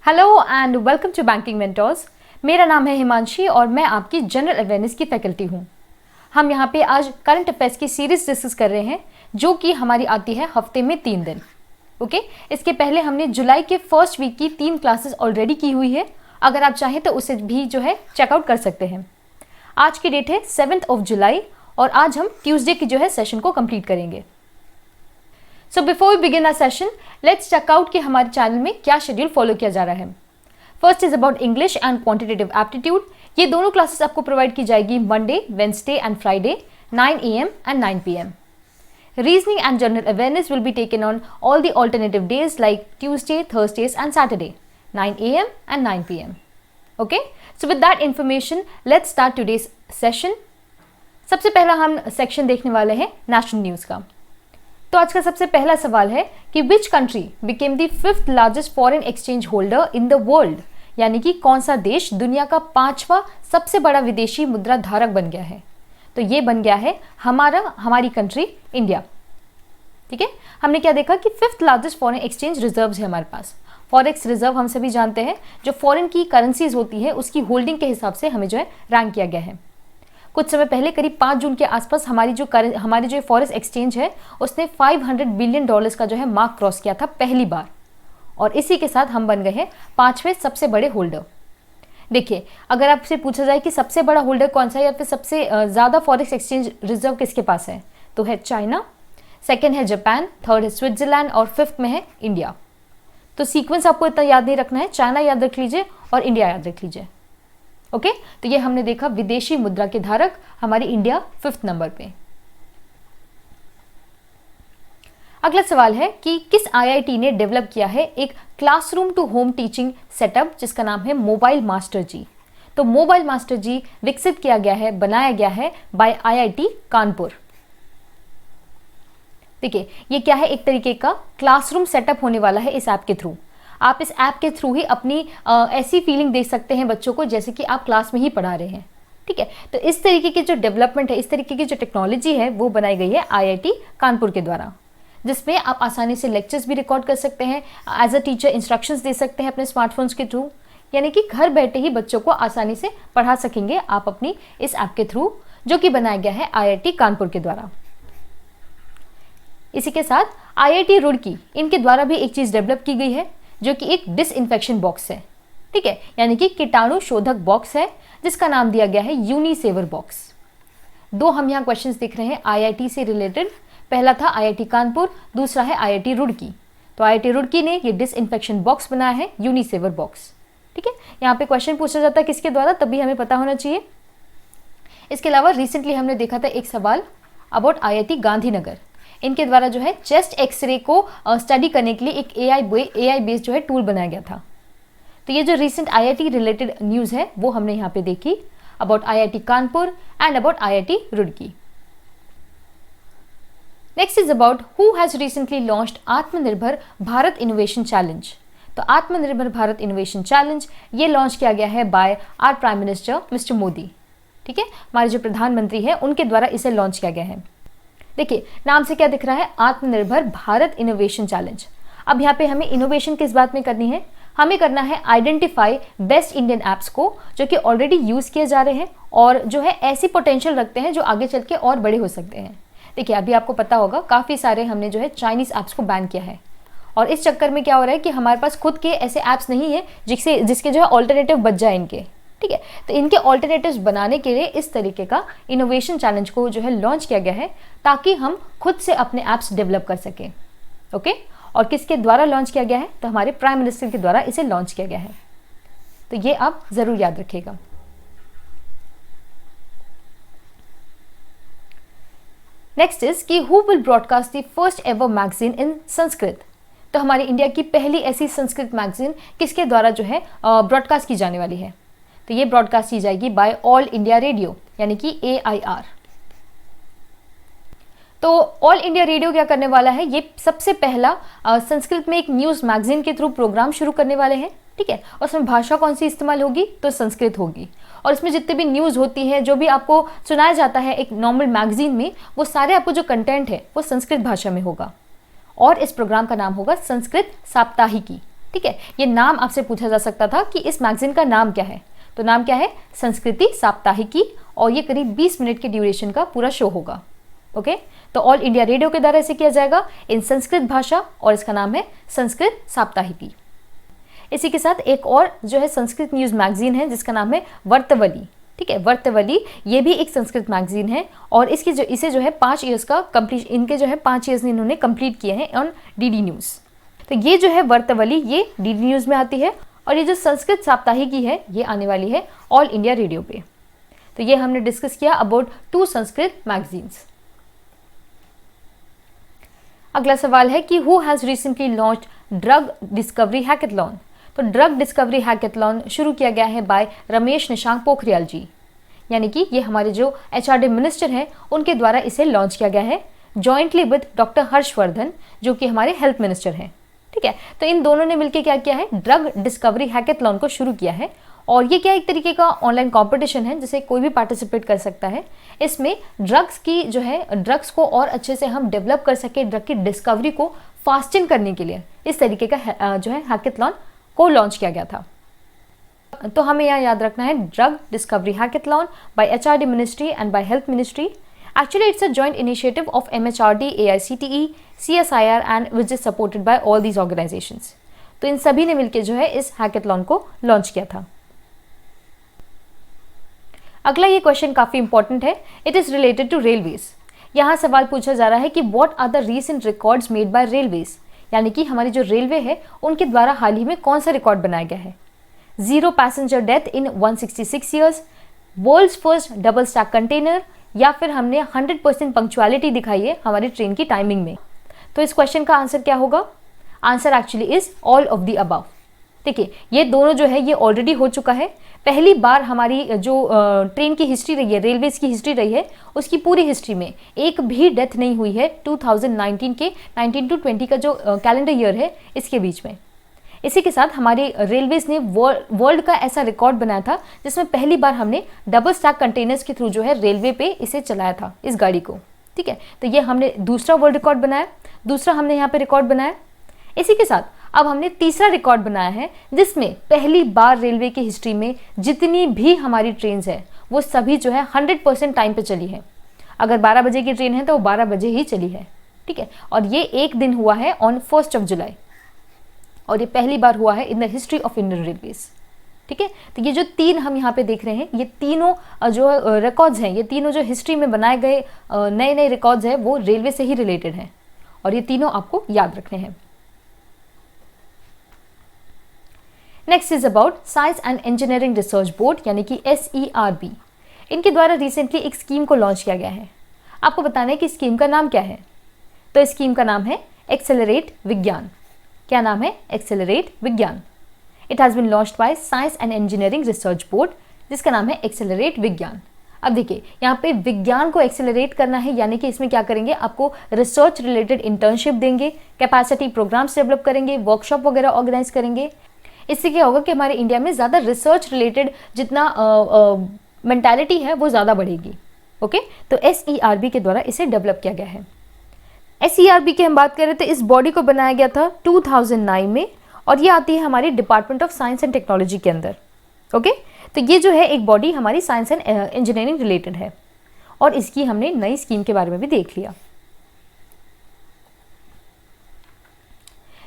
Hello and welcome to banking mentors. मेरा नाम है हिमांशी और मैं आपकी जनरल अवेयरनेस की फैकल्टी हूँ। हम यहाँ पे आज करंट अफेयर्स की सीरीज डिस्कस कर रहे हैं जो कि हमारी आती है हफ्ते में 3 दिन। ओके, इसके पहले हमने जुलाई के फर्स्ट वीक की 3 क्लासेस ऑलरेडी की हुई है। अगर आप चाहें तो उसे भी जो है चेकआउट कर सकते हैं। आज की डेट है 7 जुलाई और आज हम ट्यूसडे की जो है सेशन को कंप्लीट करेंगे। So before we begin our session, let's check out कि हमारे चैनल में क्या शेड्यूल फॉलो किया जा रहा है। First is about English and quantitative aptitude. ये दोनों क्लासेस आपको प्रोवाइड की जाएगी Monday, Wednesday and Friday 9 AM and 9 PM. Reasoning and general awareness will be taken on all the alternative days like Tuesday, Thursdays and Saturday 9 AM and 9 PM. Okay, so with that information, let's start today's session. सबसे पहला हम section देखने वाले हैं national news का। तो आज का सबसे पहला सवाल है कि which country became the 5th largest foreign exchange holder in the world, यानी कि कौन सा देश दुनिया का 5वां सबसे बड़ा विदेशी मुद्रा धारक बन गया है। तो ये बन गया है हमारी कंट्री इंडिया। ठीक है, हमने क्या देखा कि 5th largest foreign exchange reserves है हमारे पास। फॉरेक्स रिजर्व हम सभी जानते हैं, जो फॉरेन की करेंसीज होती है उसकी होल्डिंग के हिसाब से हमें जो है रैंक किया गया है। कुछ समय पहले करीब 5 जून के आसपास हमारी जो फॉरेक्स एक्सचेंज है उसने $500 बिलियन का जो है मार्क क्रॉस किया था पहली बार, और इसी के साथ हम बन गए हैं 5वें सबसे बड़े होल्डर। देखिए, अगर आपसे पूछा जाए कि सबसे बड़ा होल्डर कौन सा है या फिर सबसे ज़्यादा फॉरेक्स एक्सचेंज रिजर्व किसके पास है, तो है चाइना, सेकेंड है जापान, थर्ड है स्विट्जरलैंड और 5th में है इंडिया। तो सीक्वेंस आपको इतना याद नहीं रखना है, चाइना याद रख लीजिए और इंडिया याद रख लीजिए। ओके, तो ये हमने देखा विदेशी मुद्रा के धारक हमारी इंडिया 5th नंबर पे। अगला सवाल है कि किस IIT ने डेवलप किया है एक classroom to home teaching setup जिसका नाम है मोबाइल मास्टर जी। तो मोबाइल मास्टर जी विकसित किया गया है, बनाया गया है बाय IIT कानपुर। देखिए, ये क्या है, एक तरीके का क्लासरूम सेटअप होने वाला है इस ऐप के थ्रू। आप इस ऐप के थ्रू ही अपनी ऐसी फीलिंग दे सकते हैं बच्चों को जैसे कि आप क्लास में ही पढ़ा रहे हैं। ठीक है, तो इस तरीके की जो डेवलपमेंट है, इस तरीके की जो टेक्नोलॉजी है वो बनाई गई है IIT कानपुर के द्वारा, जिसमें आप आसानी से लेक्चर्स भी रिकॉर्ड कर सकते हैं, एज अ टीचर इंस्ट्रक्शंस दे सकते हैं अपने स्मार्टफोन्स के थ्रू, यानी कि घर बैठे ही बच्चों को आसानी से पढ़ा सकेंगे आप अपनी इस ऐप के थ्रू, जो कि बनाया गया है IIT कानपुर के द्वारा। इसी के साथ IIT रुड़की, इनके द्वारा भी एक चीज़ डेवलप की गई है जो कि एक डिसइंफेक्शन बॉक्स है। ठीक है, यानी कि कीटाणु शोधक बॉक्स है जिसका नाम दिया गया है यूनिसेवर बॉक्स। 2 हम यहाँ क्वेश्चंस देख रहे हैं IIT से रिलेटेड। पहला था IIT कानपुर, दूसरा है IIT रुड़की। तो IIT रुड़की ने ये डिसइंफेक्शन बॉक्स बनाया है, यूनिसेवर बॉक्स। ठीक है, यहाँ पे क्वेश्चन पूछा जाता है किसके द्वारा, तभी हमें पता होना चाहिए। इसके अलावा रिसेंटली हमने देखा था एक सवाल अबाउट IIT गांधीनगर। इनके द्वारा जो है चेस्ट एक्सरे को स्टडी करने के लिए एक AI बेस्ड जो है टूल बनाया गया था। तो ये जो रिसेंट IIT रिलेटेड न्यूज़ है वो हमने यहाँ पे देखी about IIT Kanpur and about IIT Roorkee. Next is about who has recently launched Atmanirbhar Bharat innovation challenge. तो आत्मनिर्भर भारत इनोवेशन चैलेंज ये लॉन्च किया गया है by our prime minister mister Modi. ठीक है, हमारे जो प्रधानमंत्री हैं उनके द्वारा इसे लॉन्च किया गया है। देखिए, नाम से क्या दिख रहा है, आत्मनिर्भर भारत इनोवेशन चैलेंज। अब यहाँ पे हमें इनोवेशन किस बात में करनी है, हमें करना है आइडेंटिफाई बेस्ट इंडियन ऐप्स को जो कि ऑलरेडी यूज़ किए जा रहे हैं और जो है ऐसी पोटेंशियल रखते हैं जो आगे चल के और बड़े हो सकते हैं। देखिए, अभी आपको पता होगा काफ़ी सारे हमने जो है चाइनीज़ ऐप्स को बैन किया है, और इस चक्कर में क्या हो रहा है कि हमारे पास खुद के ऐसे ऐप्स नहीं है जिसके जो है ऑल्टरनेटिव बच जाए इनके। ठीक है, तो इनके ऑल्टरनेटिव्स बनाने के लिए इस तरीके का इनोवेशन चैलेंज को जो है लॉन्च किया गया है ताकि हम खुद से अपने ऐप्स डेवलप कर सकें। ओके, और किसके द्वारा लॉन्च किया गया है, तो हमारे प्राइम मिनिस्टर के द्वारा इसे लॉन्च किया गया है। तो ये आप जरूर याद रखिएगा। नेक्स्ट इज कि who will broadcast the first ever magazine in Sanskrit. तो हमारी इंडिया की पहली ऐसी संस्कृत मैगजीन किसके द्वारा जो है ब्रॉडकास्ट की जाने वाली है, तो ये ब्रॉडकास्ट की जाएगी बाय ऑल इंडिया रेडियो यानी कि AIR। तो ऑल इंडिया रेडियो क्या करने वाला है, ये सबसे पहला संस्कृत में एक न्यूज़ मैगजीन के थ्रू प्रोग्राम शुरू करने वाले हैं। ठीक है, और उसमें भाषा कौन सी इस्तेमाल होगी, तो संस्कृत होगी, और इसमें जितने भी न्यूज़ होती है, जो भी आपको सुनाया जाता है एक नॉर्मल मैगजीन में, वो सारे आपको जो कंटेंट है वो संस्कृत भाषा में होगा। और इस प्रोग्राम का नाम होगा संस्कृत साप्ताहिकी। ठीक है, ये नाम आपसे पूछा जा सकता था कि इस मैगजीन का नाम क्या है। तो नाम क्या है? संस्कृति साप्ताहिकी, और ये करीब 20 मिनट के ड्यूरेशन का पूरा शो होगा। ओके, तो ऑल इंडिया रेडियो के द्वारा इसे किया जाएगा इन संस्कृत भाषा, और इसका नाम है संस्कृत साप्ताहिकी। इसी के साथ एक और जो है संस्कृत न्यूज़ मैगजीन है जिसका नाम है वर्तवली। ठीक है, वर्तवली ये भी एक संस्कृत मैगजीन है, और इसे जो है 5 ईयर्स का कंप्लीट, इनके जो है 5 ईयर्स इन्होंने कंप्लीट किए हैं ऑन डीडी न्यूज़। तो ये जो है वर्तवली ये डीडी न्यूज़ में आती है, और ये जो संस्कृत साप्ताहिकी है ये आने वाली है ऑल इंडिया रेडियो पे। तो ये हमने डिस्कस किया अबाउट 2 संस्कृत मैगजीन्स। अगला सवाल है कि who has recently launched drug discovery hackathon. तो ड्रग डिस्कवरी हैकेथलॉन शुरू किया गया है बाय रमेश निशांक पोखरियाल जी, यानी कि ये हमारे जो एचआरडी मिनिस्टर हैं उनके द्वारा इसे लॉन्च किया गया है जॉइंटली विद डॉक्टर हर्षवर्धन जो कि हमारे हेल्थ मिनिस्टर हैं। ठीक है, तो इन दोनों ने मिलकर क्या किया है, ड्रग डिस्कवरी हैकेथलॉन को शुरू किया है, और ये क्या एक तरीके का ऑनलाइन कंपटीशन है जिसे कोई भी पार्टिसिपेट कर सकता है। इसमें ड्रग्स की जो है ड्रग्स को और अच्छे से हम डेवलप कर सके, ड्रग की डिस्कवरी को फास्टिंग करने के लिए इस तरीके का जो है हैकेथलॉन को लॉन्च किया गया था। तो हमें यहाँ याद रखना है drug discovery hackathon by HRD ministry and by health ministry. Actually, it's a joint initiative of MHRD, AICTE, CSIR and which is supported by all these organizations. तो इन सभी ने मिलकर जो है इस हैकेथलॉन को लॉन्च किया था। अगला ये क्वेश्चन काफी इंपॉर्टेंट है, it is related to railways. यहाँ सवाल पूछा जा रहा है कि what are the recent records made by railways, यानी कि हमारी जो रेलवे है उनके द्वारा हाल ही में कौन सा रिकॉर्ड बनाया गया है। 0 passenger death in 166 years, world's first double stack container, या फिर हमने 100% पंक्चुअलिटी दिखाई है हमारी ट्रेन की टाइमिंग में। तो इस क्वेश्चन का आंसर क्या होगा? Answer actually is all of the above. देखिए, ये दोनों जो है ये ऑलरेडी हो चुका है। पहली बार हमारी जो ट्रेन की हिस्ट्री रही है, रेलवेज की हिस्ट्री रही है, उसकी पूरी हिस्ट्री में एक भी डेथ नहीं हुई है 2019 के 19 to 20 का जो कैलेंडर ईयर है इसके बीच में। इसी के साथ हमारी रेलवेज ने वर्ल्ड का ऐसा रिकॉर्ड बनाया था जिसमें पहली बार हमने डबल स्टैक कंटेनर्स के थ्रू जो है रेलवे पे इसे चलाया था, इस गाड़ी को। ठीक है, तो ये हमने दूसरा वर्ल्ड रिकॉर्ड बनाया, दूसरा हमने यहाँ पे रिकॉर्ड बनाया। इसी के साथ अब हमने तीसरा रिकॉर्ड बनाया है जिसमें पहली बार रेलवे की हिस्ट्री में जितनी भी हमारी ट्रेन है वो सभी जो है 100% टाइम पे चली है। अगर 12 बजे की ट्रेन है तो वो 12 बजे ही चली है। ठीक है, और ये एक दिन हुआ है ऑन 1 जुलाई, और ये पहली बार हुआ है in the history of Indian railways. ठीक है, तो ये जो 3 हम यहाँ पे देख रहे हैं, ये तीनों जो रिकॉर्ड्स हैं, ये तीनों जो हिस्ट्री में बनाए गए नए नए रिकॉर्ड्स हैं वो रेलवे से ही रिलेटेड हैं, और ये तीनों आपको याद रखने हैं। Next is about science and engineering research board, यानी कि SERB। इनके द्वारा रिसेंटली एक स्कीम को लॉन्च किया गया है। आपको बताना है कि स्कीम का नाम क्या है। तो इस स्कीम का नाम है एक्सेलरेट विज्ञान। क्या नाम है? Accelerate Vigyan. It has been launched by science and engineering research board, जिसका नाम है एक्सेलरेट विज्ञान। अब देखिए, यहाँ पे विज्ञान को एक्सेलरेट करना है, यानी कि इसमें क्या करेंगे, आपको रिसर्च रिलेटेड इंटर्नशिप देंगे, कैपेसिटी प्रोग्राम्स डेवलप करेंगे, वर्कशॉप वगैरह ऑर्गेनाइज करेंगे। इससे क्या होगा कि हमारे इंडिया में ज़्यादा रिसर्च रिलेटेड जितना मेंटालिटी है वो ज़्यादा बढ़ेगी। ओके, तो SERB के द्वारा इसे डेवलप किया गया है। SERB की हम बात करें तो इस बॉडी को बनाया गया था 2009 में, और ये आती है हमारी department of science and technology के अंदर। ओके, तो ये जो है एक बॉडी हमारी साइंस एंड इंजीनियरिंग रिलेटेड है, और इसकी हमने नई स्कीम के बारे में भी देख लिया।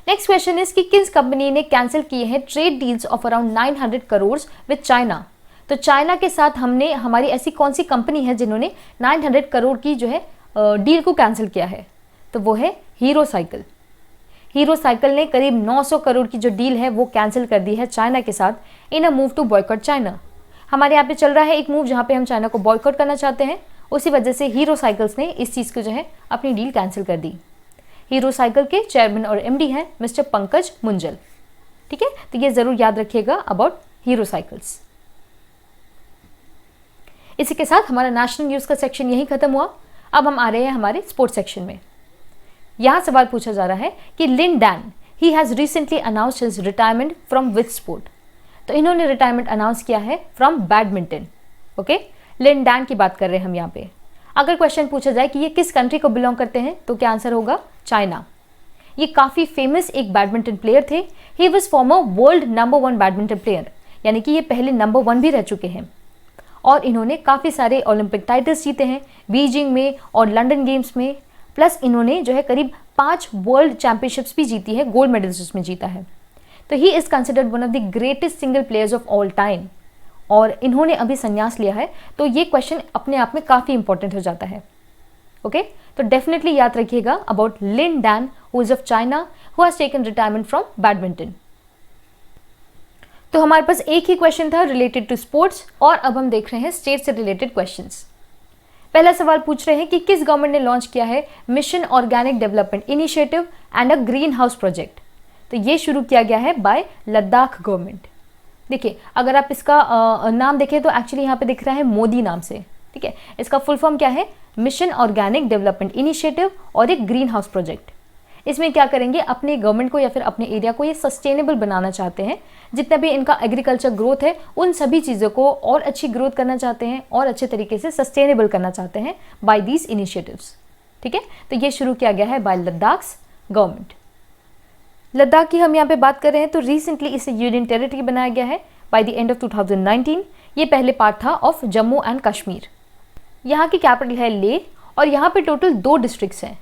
नेक्स्ट क्वेश्चन इज कि किस कंपनी ने कैंसिल किए हैं trade deals of around 900 crore with China. तो चाइना के साथ हमने हमारी ऐसी कौन सी कंपनी है जिन्होंने 900 करोड़ की जो है डील को कैंसिल किया है? तो वो है हीरो साइकिल। हीरो साइकिल ने करीब 900 करोड़ की जो डील है वो कैंसिल कर दी है चाइना के साथ in a move to boycott China. हमारे यहाँ पे चल रहा है एक मूव जहाँ पे हम चाइना को बॉयकॉट करना चाहते हैं, उसी वजह से हीरो साइकिल्स ने इस चीज़ को जो है अपनी डील कैंसिल कर दी। हीरो साइकिल के चेयरमैन और MD हैं मिस्टर पंकज मुंजल। ठीक है, तो ये ज़रूर याद रखिएगा अबाउट हीरो साइकिल्स। इसी के साथ हमारा नेशनल न्यूज़ का सेक्शन यही खत्म हुआ। अब हम आ रहे हैं हमारे स्पोर्ट्स सेक्शन में। यहाँ सवाल पूछा जा रहा है कि Lin Dan he has recently announced his retirement from which sport. तो इन्होंने रिटायरमेंट अनाउंस किया है from badminton. Okay, Lin Dan की बात कर रहे हैं हम यहाँ पे। अगर क्वेश्चन पूछा जाए कि ये किस कंट्री को बिलोंग करते हैं तो क्या आंसर होगा? चाइना। ये काफ़ी फेमस एक बैडमिंटन प्लेयर थे। He was farmer world number 1 badminton player, यानी कि ये पहले नंबर 1 भी रह चुके हैं। और इन्होंने काफ़ी सारे ओलंपिक टाइटल्स जीते हैं बीजिंग में और लंदन गेम्स में। प्लस इन्होंने जो है करीब 5 वर्ल्ड चैंपियनशिप्स भी जीती है, गोल्ड मेडल्स उसमें जीता है। तो he is considered one of the greatest single players of all time. और इन्होंने अभी संन्यास लिया है, तो ये क्वेश्चन अपने आप में काफ़ी इंपॉर्टेंट हो जाता है। ओके, तो डेफिनेटली याद रखिएगा about Lin Dan, who is of China, who has taken retirement from badminton. तो हमारे पास एक ही क्वेश्चन था रिलेटेड टू स्पोर्ट्स, और अब हम देख रहे हैं स्टेट से रिलेटेड क्वेश्चंस। पहला सवाल पूछ रहे हैं कि किस गवर्नमेंट ने लॉन्च किया है mission organic development initiative and a green house project. तो ये शुरू किया गया है बाय लद्दाख गवर्नमेंट। देखिए, अगर आप इसका नाम देखें तो एक्चुअली यहाँ पे दिख रहा है मोदी नाम से। ठीक है, इसका फुल फॉर्म क्या है? मिशन ऑर्गेनिक डेवलपमेंट इनिशिएटिव और एक ग्रीन हाउस प्रोजेक्ट। इसमें क्या करेंगे, अपने गवर्नमेंट को या फिर अपने एरिया को ये सस्टेनेबल बनाना चाहते हैं। जितना भी इनका एग्रीकल्चर ग्रोथ है, उन सभी चीज़ों को और अच्छी ग्रोथ करना चाहते हैं और अच्छे तरीके से सस्टेनेबल करना चाहते हैं बाय दीज इनिशिएटिव्स। ठीक है, तो ये शुरू किया गया है बाय लद्दाख गवर्नमेंट। लद्दाख की हम यहाँ पे बात कर रहे हैं तो रिसेंटली इसे यूनियन टेरिटरी बनाया गया है बाय द एंड ऑफ 2019। ये पहले पार्ट था ऑफ जम्मू एंड कश्मीर। यहाँ की कैपिटल है लेह और यहाँ पे टोटल 2 डिस्ट्रिक्ट्स हैं।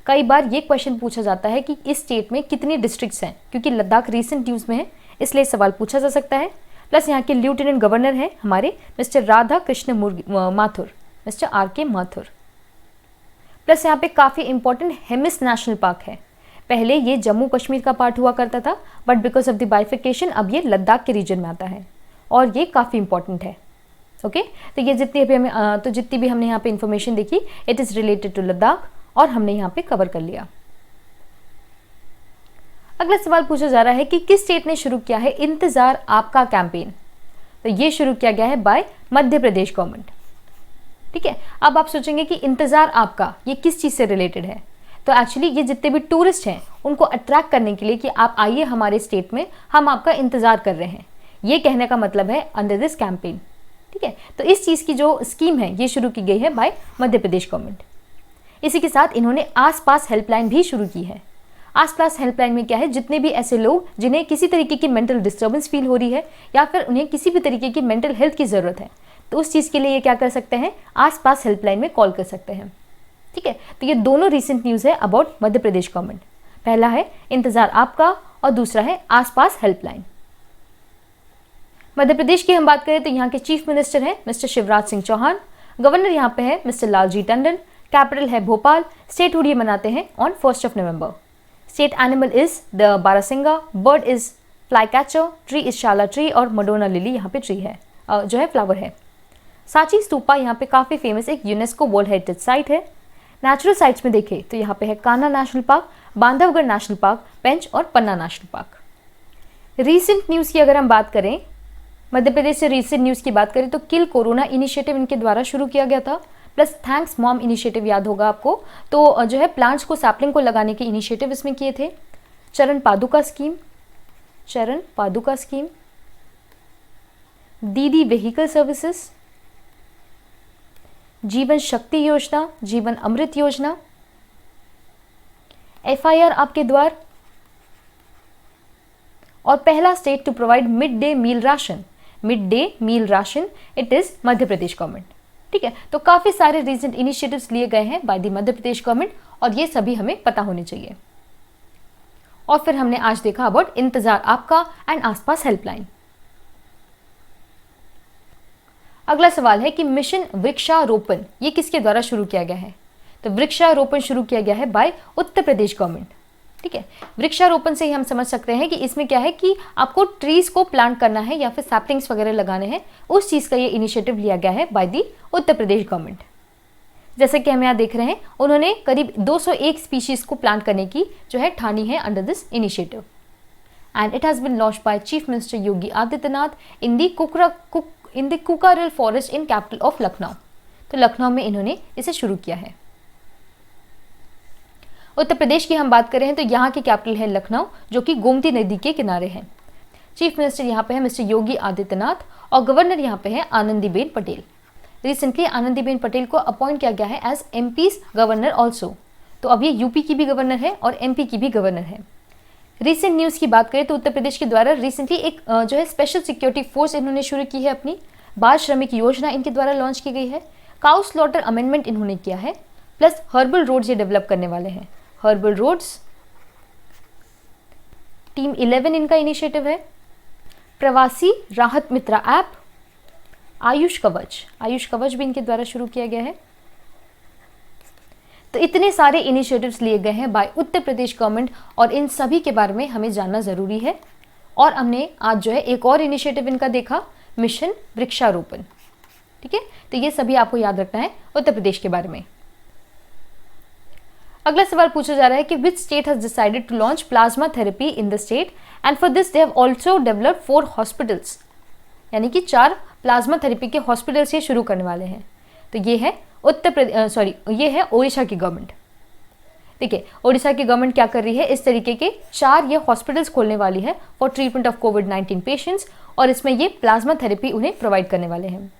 कई बार ये क्वेश्चन पूछा जाता है कि इस स्टेट में कितनी डिस्ट्रिक्ट्स हैं, क्योंकि लद्दाख रीसेंट न्यूज़ में है, इसलिए सवाल पूछा जा सकता है। प्लस यहाँ के लेफ्टिनेंट गवर्नर हैं हमारे mister Radha Krishna Mathur, mister RK Mathur. Plus यहाँ पे काफ़ी इंपॉर्टेंट हेमिस नेशनल पार्क है। पहले ये जम्मू कश्मीर का पार्ट हुआ करता था, बट बिकॉज ऑफ द बाइफिकेशन अब ये लद्दाख के रीजन में आता है और ये काफ़ी इंपॉर्टेंट है। ओके, तो ये जितनी भी हमने यहाँ पे इंफॉर्मेशन देखी, it is related to Ladakh और हमने यहाँ पे कवर कर लिया। अगला सवाल पूछा जा रहा है कि किस स्टेट ने शुरू किया है इंतजार आपका कैंपेन। तो ये शुरू किया गया है बाय मध्य प्रदेश गवर्नमेंट। ठीक है, अब आप सोचेंगे कि इंतजार आपका ये किस चीज़ से रिलेटेड है। तो एक्चुअली ये जितने भी टूरिस्ट हैं उनको अट्रैक्ट करने के लिए कि आप आइए हमारे स्टेट में, हम आपका इंतजार कर रहे हैं, ये कहने का मतलब है अंडर दिस कैंपेन। ठीक है, तो इस चीज़ की जो स्कीम है ये शुरू की गई है बाय मध्य प्रदेश गवर्नमेंट। इसी के साथ इन्होंने आसपास हेल्पलाइन भी शुरू की है। आसपास हेल्पलाइन में क्या है, जितने भी ऐसे लोग जिन्हें किसी तरीके की मेंटल डिस्टर्बेंस फील हो रही है या फिर उन्हें किसी भी तरीके की मेंटल हेल्थ की ज़रूरत है, तो उस चीज़ के लिए ये क्या कर सकते हैं, आसपास हेल्पलाइन में कॉल कर सकते हैं। ठीक है, तो ये दोनों रिसेंट न्यूज़ है अबाउट मध्य प्रदेश गवर्नमेंट। पहला है इंतजार आपका और दूसरा है आसपास हेल्पलाइन। मध्य प्रदेश की हम बात करें तो यहाँ के चीफ मिनिस्टर हैं मिस्टर शिवराज सिंह चौहान। गवर्नर यहाँ पे है मिस्टर लालजी टंडन। कैपिटल है भोपाल। स्टेट हुड ये मनाते हैं on 1 November. State animal is the barasingha. Bird is fly catcher. Tree is शाला ट्री और मडोना लिली यहाँ पे ट्री है, जो है फ्लावर है। सांची स्तूपा यहाँ पे काफ़ी फेमस एक यूनेस्को वर्ल्ड हेरिटेज साइट है। नेचुरल साइट्स में देखें तो यहाँ पे है Kanha national park, Bandhavgarh national park, Pench और Panna national park. Recent news की अगर हम बात करें, मध्य प्रदेश से रीसेंट न्यूज़ की बात करें तो किल कोरोना इनिशिएटिव इनके द्वारा शुरू किया गया था। प्लस थैंक्स मॉम इनिशिएटिव याद होगा आपको, तो जो है प्लांट्स को, सैपलिंग को लगाने के इनिशिएटिव इसमें किए थे। चरण पादुका स्कीम, दीदी व्हीकल सर्विसेज, जीवन शक्ति योजना, जीवन अमृत योजना, FIR आपके द्वार, और पहला state to provide mid day meal ration it is Madhya Pradesh government. ठीक है, तो काफी सारे रीसेंट इनिशिएटिव्स लिए गए हैं by the Madhya Pradesh government और ये सभी हमें पता होने चाहिए। और फिर हमने आज देखा अबाउट इंतजार आपका एंड आसपास हेल्पलाइन। अगला सवाल है कि मिशन वृक्षारोपण ये किसके द्वारा शुरू किया गया है। तो वृक्षारोपण शुरू किया गया है बाय उत्तर प्रदेश गवर्नमेंट। ठीक है, वृक्षारोपण से ही हम समझ सकते हैं कि इसमें क्या है कि आपको ट्रीज को प्लांट करना है या फिर सैपलिंग्स वगैरह लगाने हैं, उस चीज़ का ये इनिशिएटिव लिया गया है by the Uttar Pradesh government. जैसे कि हम यहाँ देख रहे हैं, उन्होंने करीब 201 स्पीशीज़ को प्लांट करने की जो है ठानी है under this initiative and it has been launched by chief minister Yogi Adityanath in the Kukrail forest in capital of Lucknow. तो लखनऊ में इन्होंने इसे शुरू किया है। उत्तर प्रदेश की हम बात करें तो यहाँ की कैपिटल है लखनऊ, जो कि गोमती नदी के किनारे है। चीफ मिनिस्टर यहाँ पे है मिस्टर योगी आदित्यनाथ और गवर्नर यहाँ पे है आनंदीबेन पटेल। रिसेंटली आनंदीबेन पटेल को अपॉइंट किया गया है एज MP's गवर्नर ऑल्सो। तो अब ये यूपी की भी गवर्नर है और एमपी की भी गवर्नर है। रिसेंट न्यूज़ की बात करें तो उत्तर प्रदेश के द्वारा रिसेंटली एक जो है स्पेशल सिक्योरिटी फोर्स इन्होंने शुरू की है, अपनी बाल श्रमिक योजना इनके द्वारा लॉन्च की गई है। काउ स्लॉटर अमेंडमेंट इन्होंने किया है, प्लस हर्बल रोड्स ये डेवलप करने वाले हैं। हर्बल रोड्स टीम 11 इनका इनिशिएटिव है। प्रवासी राहत मित्रा ऐप, आयुष कवच भी इनके द्वारा शुरू किया गया है। तो इतने सारे इनिशिएटिव्स लिए गए हैं बाय उत्तर प्रदेश गवर्नमेंट और इन सभी के बारे में हमें जानना ज़रूरी है। और हमने आज जो है एक और इनिशिएटिव इनका देखा, मिशन वृक्षारोपण। ठीक है, तो ये सभी आपको याद रखना है उत्तर प्रदेश के बारे में। अगला सवाल पूछा जा रहा है कि which state has decided to launch plasma therapy in the state and for this they have also developed 4 hospitals, यानी कि 4 प्लाज्मा थेरेपी के हॉस्पिटल्स ये शुरू करने वाले हैं। तो ये है ये है ओडिशा की गवर्नमेंट। देखिए ओडिशा की गवर्नमेंट क्या कर रही है, इस तरीके के 4 ये हॉस्पिटल्स खोलने वाली है for treatment of covid patients, और इसमें ये प्लाज्मा थेरेपी उन्हें प्रोवाइड करने वाले हैं।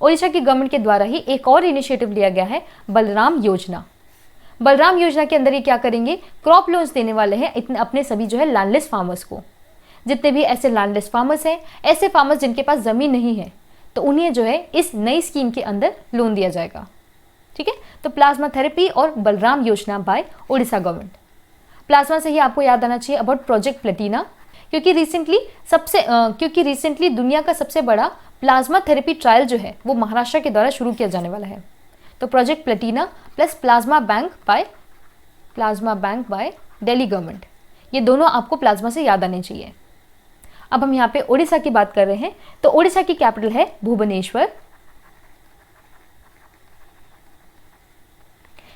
ओडिशा की गवर्नमेंट के द्वारा ही एक और इनिशिएटिव लिया गया है, बलराम योजना। बलराम योजना के अंदर ये क्या करेंगे, क्रॉप लोन्स देने वाले हैं इतने अपने सभी जो है लैंडलेस फार्मर्स को। जितने भी ऐसे लैंडलेस फार्मर्स हैं, ऐसे फार्मर्स जिनके पास ज़मीन नहीं है, तो उन्हें जो है इस नई स्कीम के अंदर लोन दिया जाएगा। ठीक है, तो प्लाज्मा थेरेपी और बलराम योजना बाय ओडिशा गवर्नमेंट। प्लाज्मा से ही आपको याद आना चाहिए अबाउट प्रोजेक्ट प्लेटिना, क्योंकि रिसेंटली दुनिया का सबसे बड़ा प्लाज्मा थेरेपी ट्रायल जो है वो महाराष्ट्र के द्वारा शुरू किया जाने वाला है। तो project platina plus plasma bank by Delhi government, ये दोनों आपको प्लाज्मा से याद आने चाहिए। अब हम यहाँ पे ओडिशा की बात कर रहे हैं, तो ओडिशा की कैपिटल है भुवनेश्वर।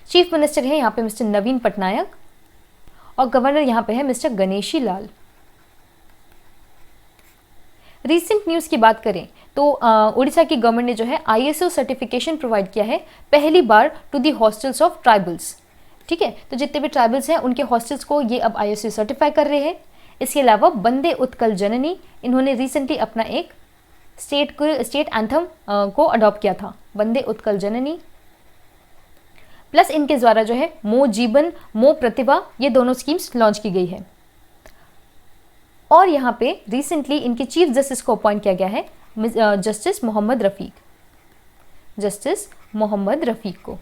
चीफ मिनिस्टर है यहाँ पे मिस्टर नवीन पटनायक और गवर्नर यहाँ पे है mister Ganeshi Lal. Recent news की बात करें तो ओडिशा की गवर्नमेंट ने जो है ISO सर्टिफिकेशन प्रोवाइड किया है पहली बार to the hostels of tribals. ठीक है, तो जितने भी ट्राइबल्स हैं उनके हॉस्टल्स को ये अब ISO सर्टिफाई कर रहे हैं। इसके अलावा वंदे उत्कल जननी, इन्होंने रिसेंटली अपना एक स्टेट एंथम को अडॉप्ट किया था, वंदे उत्कल जननी। प्लस इनके द्वारा जो है मो जीवन मो प्रतिभा, ये दोनों स्कीम्स लॉन्च की गई है। और यहाँ पे रिसेंटली इनके चीफ जस्टिस को अपॉइंट किया गया है, जस्टिस मोहम्मद रफीक को।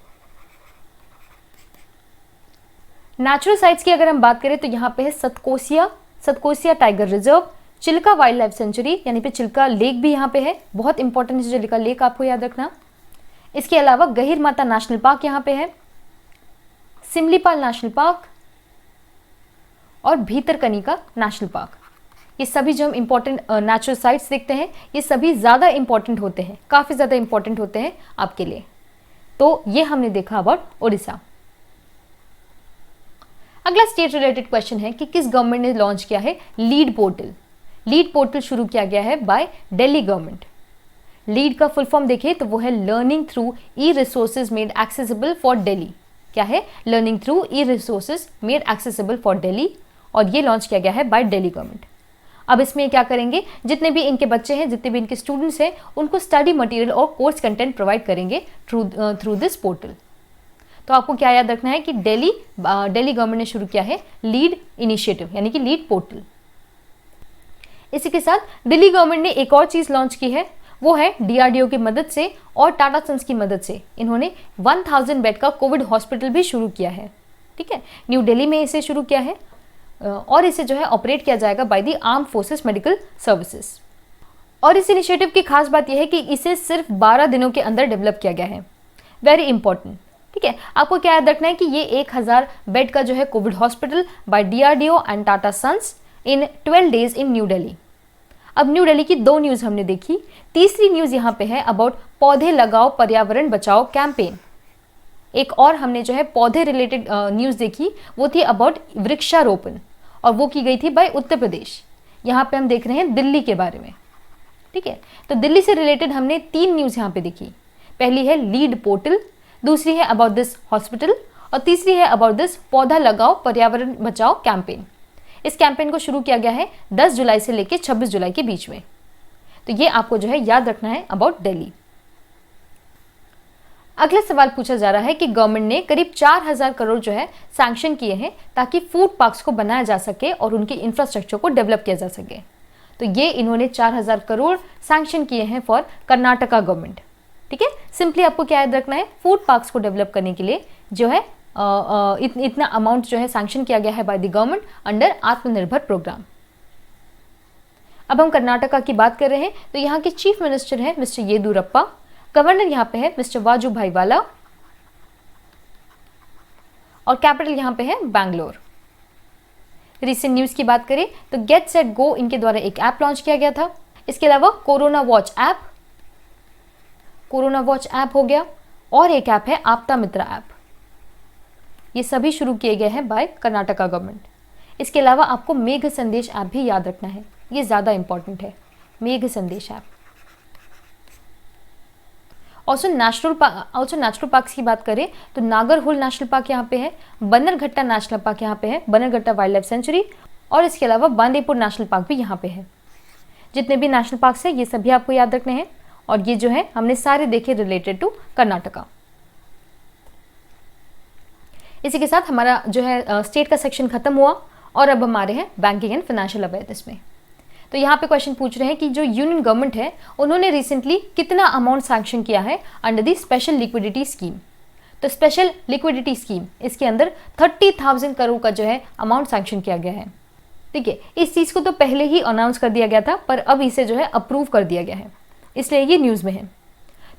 नेचुरल साइट्स की अगर हम बात करें तो यहाँ पे है Satkosia tiger reserve, Chilika wild life sanctuary, यानी पे चिल्का लेक भी यहाँ पे है, बहुत इंपॉर्टेंट है चिल्का लेक, आपको याद रखना। इसके अलावा गहीर माता नेशनल पार्क यहाँ पे है, सिमलीपाल नेशनल पार्क और भीतरकनिका नेशनल पार्क। ये सभी जो हम इंपॉर्टेंट नेचुरल साइट्स देखते हैं, ये सभी ज़्यादा इंपॉर्टेंट होते हैं, काफ़ी ज़्यादा इंपॉर्टेंट होते हैं आपके लिए। तो ये हमने देखा अबाउट ओडिशा। अगला स्टेट रिलेटेड क्वेश्चन है कि किस गवर्नमेंट ने लॉन्च किया है लीड पोर्टल शुरू किया गया है बाय दिल्ली गवर्नमेंट। लीड का फुल फॉर्म देखें तो वो है learning through E resources made accessible for Delhi. क्या है, learning through E resources made accessible for Delhi, और ये लॉन्च किया गया है बाय दिल्ली गवर्नमेंट। अब इसमें क्या करेंगे, जितने भी इनके बच्चे हैं, जितने भी इनके स्टूडेंट्स हैं, उनको स्टडी मटेरियल और कोर्स कंटेंट प्रोवाइड करेंगे थ्रू दिस पोर्टल। तो आपको क्या याद रखना है कि दिल्ली गवर्नमेंट ने शुरू किया है लीड इनिशिएटिव, यानी कि लीड पोर्टल। इसी के साथ दिल्ली गवर्नमेंट ने एक और चीज़ लॉन्च की है, वो है DRDO की मदद से और टाटा सन्स की मदद से इन्होंने 1000 बेड का कोविड हॉस्पिटल भी शुरू किया है। ठीक है, न्यू दिल्ली में इसे शुरू किया है और इसे जो है ऑपरेट किया जाएगा by the arm forces medical services. और इस इनिशिएटिव की खास बात यह है कि इसे सिर्फ 12 दिनों के अंदर डेवलप किया गया है, वेरी इंपॉर्टेंट। ठीक है, आपको क्या याद रखना है कि ये 1000 बेड का जो है covid hospital by DRDO and Tata sons in 12 days in New Delhi. अब न्यू दिल्ली की 2 न्यूज़ हमने देखी, तीसरी न्यूज़ यहाँ पे है अबाउट पौधे लगाओ पर्यावरण बचाओ कैंपेन। एक और हमने जो है पौधे रिलेटेड न्यूज़ देखी, वो थी अबाउट वृक्षारोपण, और वो की गई थी बाय उत्तर प्रदेश। यहाँ पे हम देख रहे हैं दिल्ली के बारे में। ठीक है, तो दिल्ली से रिलेटेड हमने 3 न्यूज़ यहाँ पे देखी। पहली है लीड पोर्टल, दूसरी है अबाउट दिस हॉस्पिटल, और तीसरी है अबाउट दिस पौधा लगाओ पर्यावरण बचाओ कैंपेन। इस कैंपेन को शुरू किया गया है 10 जुलाई से लेकर 26 जुलाई के बीच में। तो ये आपको जो है याद रखना है अबाउट दिल्ली। अगला सवाल पूछा जा रहा है कि गवर्नमेंट ने करीब 4000 करोड़ जो है सैंक्शन किए हैं ताकि फूड पार्क्स को बनाया जा सके और उनके इंफ्रास्ट्रक्चर को डेवलप किया जा सके। तो ये इन्होंने 4000 करोड़ सैंक्शन किए हैं फॉर कर्नाटका गवर्नमेंट। ठीक है, सिंपली आपको क्या याद रखना है, फूड पार्क्स को डेवलप करने के लिए जो है इतना अमाउंट जो है सैंक्शन किया गया है बाय द गवर्नमेंट अंडर आत्मनिर्भर प्रोग्राम। अब हम कर्नाटका की बात कर रहे हैं तो यहाँ के चीफ मिनिस्टर हैं मिस्टर येदुरप्पा, गवर्नर यहाँ पे है मिस्टर वाजुभाई वाला और कैपिटल यहाँ पे है बैंगलोर। रिसेंट न्यूज की बात करें तो गेट सेट गो इनके द्वारा एक ऐप लॉन्च किया गया था। इसके अलावा कोरोना वॉच ऐप हो गया और एक ऐप है आपदा मित्रा ऐप। ये सभी शुरू किए गए हैं बाय कर्नाटका गवर्नमेंट। इसके अलावा आपको मेघ संदेश ऐप भी याद रखना है, ये ज़्यादा इंपॉर्टेंट है, मेघ संदेश ऐप। ऑल्सो नेशनल पार्क्स की बात करें तो नागरहोल नेशनल पार्क यहाँ पे है, बन्नरघट्टा नेशनल पार्क यहाँ पे है, बन्नरघट्टा वाइल्ड लाइफ सेंचुरी, और इसके अलावा बांदीपुर नेशनल पार्क भी यहाँ पे है। जितने भी नेशनल पार्क्स हैं ये सभी आपको याद रखने हैं और ये जो है हमने सारे देखे रिलेटेड टू कर्नाटका। इसी के साथ हमारा जो है स्टेट का सेक्शन खत्म हुआ और अब हम आ रहे हैं बैंकिंग एंड फाइनेंशियल अवेयरनेस में। तो यहाँ पे क्वेश्चन पूछ रहे हैं कि जो यूनियन गवर्नमेंट है उन्होंने रिसेंटली कितना अमाउंट सैंक्शन किया है under the special liquidity scheme. तो स्पेशल लिक्विडिटी स्कीम इसके अंदर 30,000 करोड़ का जो है अमाउंट सैंक्शन किया गया है। ठीक है, इस चीज़ को तो पहले ही अनाउंस कर दिया गया था पर अब इसे जो है अप्रूव कर दिया गया है, इसलिए ये न्यूज़ में है।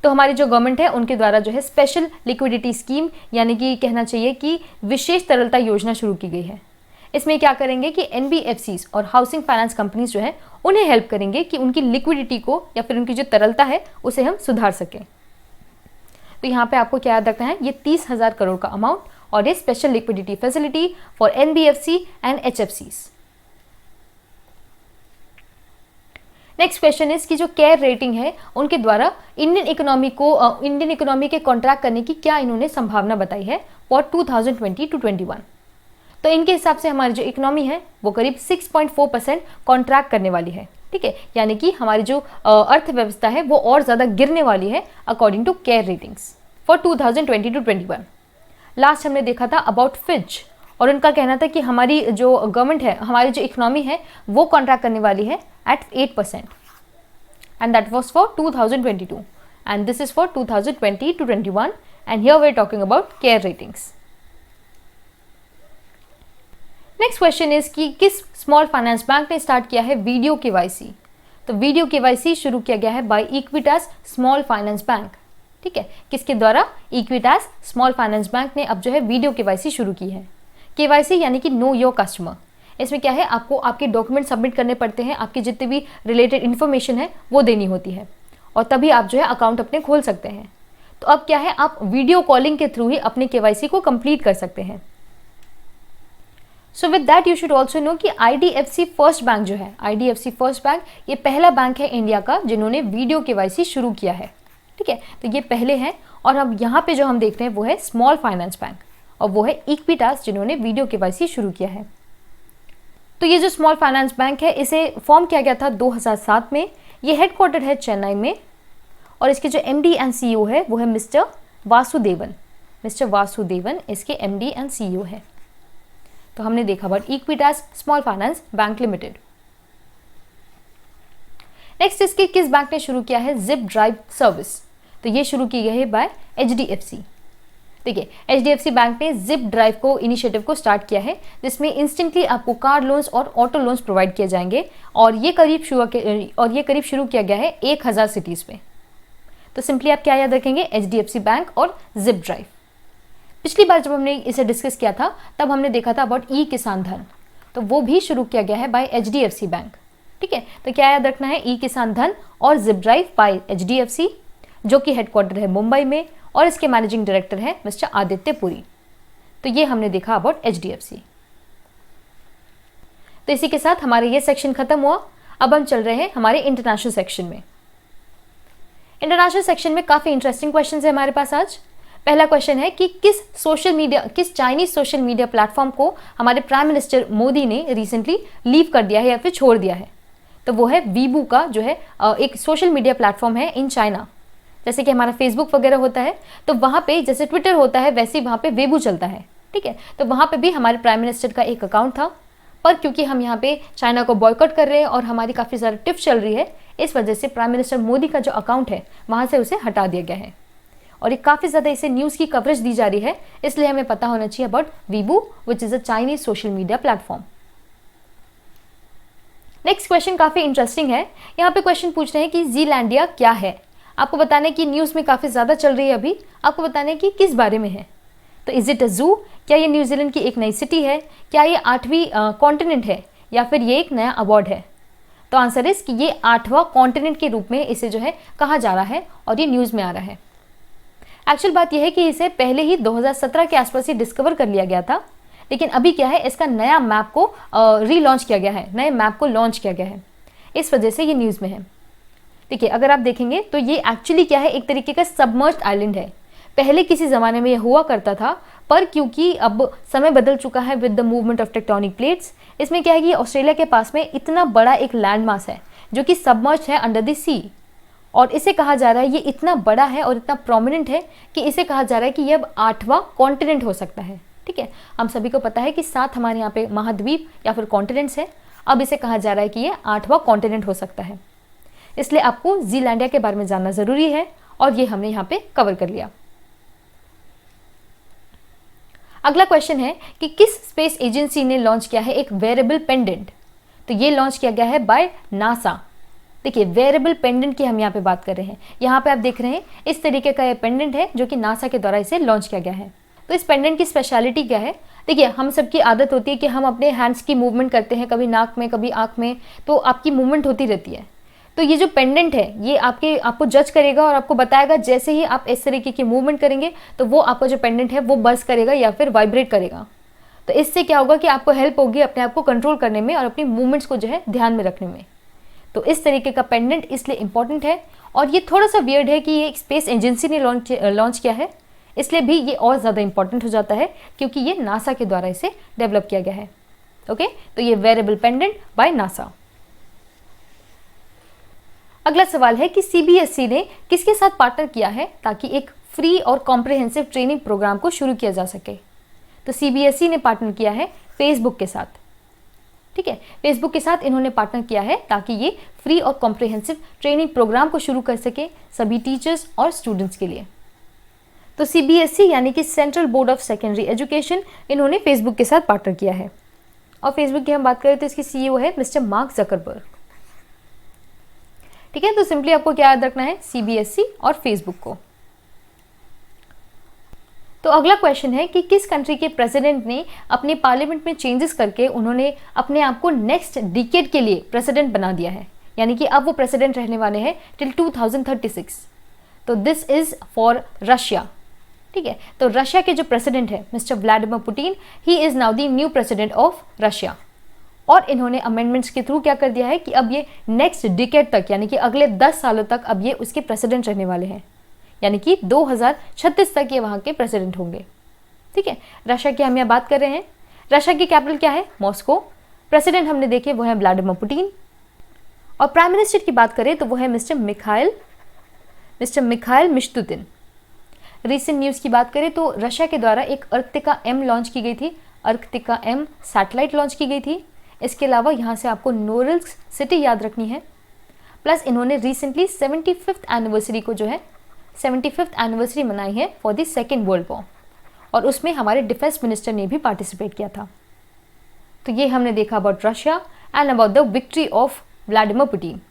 तो हमारी जो गवर्नमेंट है उनके द्वारा जो है स्पेशल लिक्विडिटी स्कीम यानी कि कहना चाहिए कि विशेष तरलता योजना शुरू की गई है। इसमें क्या करेंगे कि NBFCs और हाउसिंग फाइनेंस कंपनीज जो है उन्हें हेल्प करेंगे कि उनकी लिक्विडिटी को या फिर उनकी जो तरलता है उसे हम सुधार सकें। तो यहाँ पे आपको क्या याद रखना है, ये 30,000 करोड़ का अमाउंट और ये special liquidity facility for NBFC and HFCs। Next question is कि जो केयर रेटिंग है उनके द्वारा इंडियन इकोनॉमी के कॉन्ट्रैक्ट करने की क्या इन्होंने संभावना बताई है फॉर 2020 to 21। तो इनके हिसाब से हमारी जो इकोनॉमी है वो करीब 6.4% कॉन्ट्रैक्ट करने वाली है। ठीक है, यानी कि हमारी जो अर्थव्यवस्था है वो और ज़्यादा गिरने वाली है according to care ratings for 2020 to 21। Last हमने देखा था अबाउट फिच और उनका कहना था कि हमारी जो गवर्नमेंट है, हमारी जो इकोनॉमी है वो कॉन्ट्रैक्ट करने वाली है at 8% and that was for 2022 and this is for 2020 to 21 and here we are talking about care ratings। Next question is कि किस स्मॉल फाइनेंस बैंक ने स्टार्ट किया है वीडियो केवाईसी। तो वीडियो केवाईसी शुरू किया गया है by Equitas small finance bank. ठीक है, किसके द्वारा, इक्विटास स्मॉल फाइनेंस बैंक ने अब जो है वीडियो केवाईसी शुरू की है। केवाईसी यानी कि नो योर कस्टमर। इसमें क्या है, आपको आपके डॉक्यूमेंट सबमिट करने पड़ते हैं, आपकी जितनी भी रिलेटेड इन्फॉर्मेशन है वो देनी होती है और तभी आप जो है अकाउंट अपने खोल सकते हैं। तो अब क्या है, आप वीडियो कॉलिंग के थ्रू ही अपने केवाईसी को कंप्लीट कर सकते हैं। So with that you should also know कि IDFC फर्स्ट बैंक जो है, IDFC फर्स्ट बैंक ये पहला बैंक है इंडिया का जिन्होंने वीडियो केवाईसी शुरू किया है। ठीक है, तो ये पहले हैं और अब यहाँ पे जो हम देख रहे हैं वो है स्मॉल फाइनेंस बैंक और वो है इक्विटास जिन्होंने वीडियो केवाईसी शुरू किया है। तो ये जो स्मॉल फाइनेंस बैंक है इसे फॉर्म किया गया था 2007 में। ये हेडक्वार्टर है चेन्नई में और इसके जो MD एंड CEO है वो है मिस्टर वासुदेवन इसके MD एंड CEO है। तो हमने देखा but Equitas small finance bank limited. Next इसके किस बैंक ने शुरू किया है, जिप ड्राइव सर्विस। तो ये शुरू की गई है बाय HDFC। देखिए, HDFC बैंक ने जिप ड्राइव को इनिशिएटिव को स्टार्ट किया है जिसमें इंस्टेंटली आपको कार लोन्स और ऑटो लोन्स प्रोवाइड किए जाएंगे और ये करीब शुरू किया गया है 1000 सिटीज़ में। तो सिंपली आप क्या याद रखेंगे, HDFC बैंक और जिप ड्राइव। पिछली बार जब हमने इसे डिस्कस किया था तब हमने देखा था अबाउट ई किसान धन, तो वो भी शुरू किया गया है बाय HDFC बैंक। ठीक है, तो क्या याद रखना है, ई किसान धन और जिप ड्राइव बाय HDFC जो कि हेडक्वार्टर है मुंबई में और इसके मैनेजिंग डायरेक्टर है मिस्टर आदित्य पुरी। तो ये हमने देखा अबाउट HDFC। तो इसी के साथ हमारे ये सेक्शन खत्म हुआ। अब हम चल रहे हैं हमारे इंटरनेशनल सेक्शन में। इंटरनेशनल सेक्शन में काफी इंटरेस्टिंग क्वेश्चन है हमारे पास आज। पहला क्वेश्चन है कि किस चाइनीज सोशल मीडिया प्लेटफॉर्म को हमारे प्राइम मिनिस्टर मोदी ने रिसेंटली लीव कर दिया है या फिर छोड़ दिया है। तो वो है वीबू का जो है एक सोशल मीडिया प्लेटफॉर्म है इन चाइना जैसे कि हमारा फेसबुक वगैरह होता है, तो वहाँ पे जैसे ट्विटर होता है वैसे ही वहाँ पे वेबू चलता है, ठीक है। तो वहाँ पे भी हमारे प्राइम मिनिस्टर का एक अकाउंट था, पर क्योंकि हम यहाँ पे चाइना को बॉयकॉट कर रहे हैं और हमारी काफ़ी ज़्यादा टिप्स चल रही है, इस वजह से प्राइम मिनिस्टर मोदी का जो अकाउंट है वहाँ से उसे हटा दिया गया है। और ये काफ़ी ज़्यादा इसे न्यूज़ की कवरेज दी जा रही है, इसलिए हमें पता होना चाहिए about Weibo which is a Chinese social media platform. Next question काफ़ी इंटरेस्टिंग है। यहाँ पे क्वेश्चन पूछ रहे हैं कि ज़ीलैंडिया क्या है। आपको बताने की न्यूज़ में काफ़ी ज़्यादा चल रही है अभी, आपको बताने की किस बारे में है। तो इज़ इट अ जू, क्या ये न्यूजीलैंड की एक नई सिटी है, क्या ये 8वीं कॉन्टिनेंट है, या फिर ये एक नया अवार्ड है। तो आंसर इज कि ये 8वां कॉन्टिनेंट के रूप में इसे जो है कहा जा रहा है और ये न्यूज़ में आ रहा है। एक्चुअल बात यह है कि इसे पहले ही 2017 के आसपास ही डिस्कवर कर लिया गया था, लेकिन अभी क्या है, इसका नया मैप को रीलॉन्च किया गया है, नए मैप को लॉन्च किया गया है, इस वजह से ये न्यूज़ में है। देखिए, अगर आप देखेंगे तो ये एक्चुअली क्या है, एक तरीके का सबमर्ज्ड आइलैंड है। पहले किसी ज़माने में ये हुआ करता था, पर क्योंकि अब समय बदल चुका है with the movement of tectonic plates, इसमें क्या है कि ऑस्ट्रेलिया के पास में इतना बड़ा एक लैंड मास है जो कि सबमर्ज्ड है अंडर द सी, और इसे कहा जा रहा है, ये इतना बड़ा है और इतना प्रोमिनेंट है कि इसे कहा जा रहा है कि ये अब 8वां कॉन्टिनेंट हो सकता है, ठीक है। हम सभी को पता है कि 7 हमारे यहाँ पे महाद्वीप या फिर कॉन्टिनेंट्स है, अब इसे कहा जा रहा है कि ये 8वां कॉन्टिनेंट हो सकता है। इसलिए आपको ज़ीलैंडिया के बारे में जानना ज़रूरी है और ये हमने यहाँ पे कवर कर लिया। अगला क्वेश्चन है कि किस स्पेस एजेंसी ने लॉन्च किया है एक वेरेबल पेंडेंट। तो ये लॉन्च किया गया है बाय नासा। देखिए, वेरेबल पेंडेंट की हम यहाँ पे बात कर रहे हैं। यहाँ पे आप देख रहे हैं इस तरीके का ये पेंडेंट है जो कि नासा के द्वारा इसे लॉन्च किया गया है। तो इस पेंडेंट की स्पेशलिटी क्या है? देखिए, हम सबकी आदत होती है कि हम अपने हैंड्स की मूवमेंट करते हैं, कभी नाक में कभी आँख में, तो आपकी मूवमेंट होती रहती है। तो ये जो पेंडेंट है ये आपको जज करेगा और आपको बताएगा जैसे ही आप इस तरीके की मूवमेंट करेंगे तो वो आपका जो पेंडेंट है वो बज़ करेगा या फिर वाइब्रेट करेगा। तो इससे क्या होगा कि आपको हेल्प होगी अपने आप को कंट्रोल करने में और अपनी मूवमेंट्स को जो है ध्यान में रखने में। तो इस तरीके का पेंडेंट इसलिए इंपॉर्टेंट है, और ये थोड़ा सा वियर्ड है कि ये एक स्पेस एजेंसी ने लॉन्च किया है, इसलिए भी ये और ज़्यादा इंपॉर्टेंट हो जाता है क्योंकि ये नासा के द्वारा इसे डेवलप किया गया है। ओके, तो ये वेरेबल पेंडेंट बाय नासा। अगला सवाल है कि सीबीएसई ने किसके साथ पार्टनर किया है ताकि एक फ्री और कॉम्प्रिहेंसिव ट्रेनिंग प्रोग्राम को शुरू किया जा सके। तो सीबीएसई ने पार्टनर किया है फेसबुक के साथ, ठीक है। फेसबुक के साथ इन्होंने पार्टनर किया है ताकि ये फ्री और कॉम्प्रिहेंसिव ट्रेनिंग प्रोग्राम को शुरू कर सके सभी टीचर्स और स्टूडेंट्स के लिए। तो सीबीएसई यानी कि central board of secondary education, इन्होंने फेसबुक के साथ पार्टनर किया है। और फेसबुक की हम बात करें तो इसकी सीईओ है मिस्टर मार्क जकरबर्ग, ठीक है। तो सिंपली आपको क्या याद रखना है, सीबीएसई और फेसबुक को। तो अगला क्वेश्चन है कि किस कंट्री के प्रेसिडेंट ने अपने पार्लियामेंट में चेंजेस करके उन्होंने अपने आप को नेक्स्ट डिकेड के लिए प्रेसिडेंट बना दिया है, यानी कि अब वो प्रेसिडेंट रहने वाले हैं टिल 2036। तो दिस इज फॉर रशिया, ठीक है। तो रशिया के जो प्रेसिडेंट है mister Vladimir Putin, he is now the new president of Russia. और इन्होंने अमेंडमेंट्स के थ्रू क्या कर दिया है कि अब ये नेक्स्ट डिकेड तक, यानी कि अगले 10 सालों तक अब ये उसके प्रेसिडेंट रहने वाले हैं, यानी कि 2036 तक ये वहाँ के प्रेसिडेंट होंगे, ठीक है। रशिया की हम यहाँ बात कर रहे हैं। रशिया की कैपिटल क्या है? मॉस्को। प्रेसिडेंट हमने देखे वो है व्लादिमीर पुतिन। और प्राइम मिनिस्टर की बात करें तो वो है मिस्टर मिखाइल मिशुतिन। रिसेंट न्यूज़ की बात करें तो रशिया के द्वारा एक अर्कटिका M लॉन्च की गई थी, अर्कटिका M सैटेलाइट लॉन्च की गई थी। इसके अलावा यहाँ से आपको नोरिल्स्क सिटी याद रखनी है। प्लस इन्होंने रिसेंटली 75th एनिवर्सरी को जो है 75th एनिवर्सरी मनाई है for the second world war, और उसमें हमारे डिफेंस मिनिस्टर ने भी पार्टिसिपेट किया था। तो ये हमने देखा about Russia and about the victory of Vladimir Putin.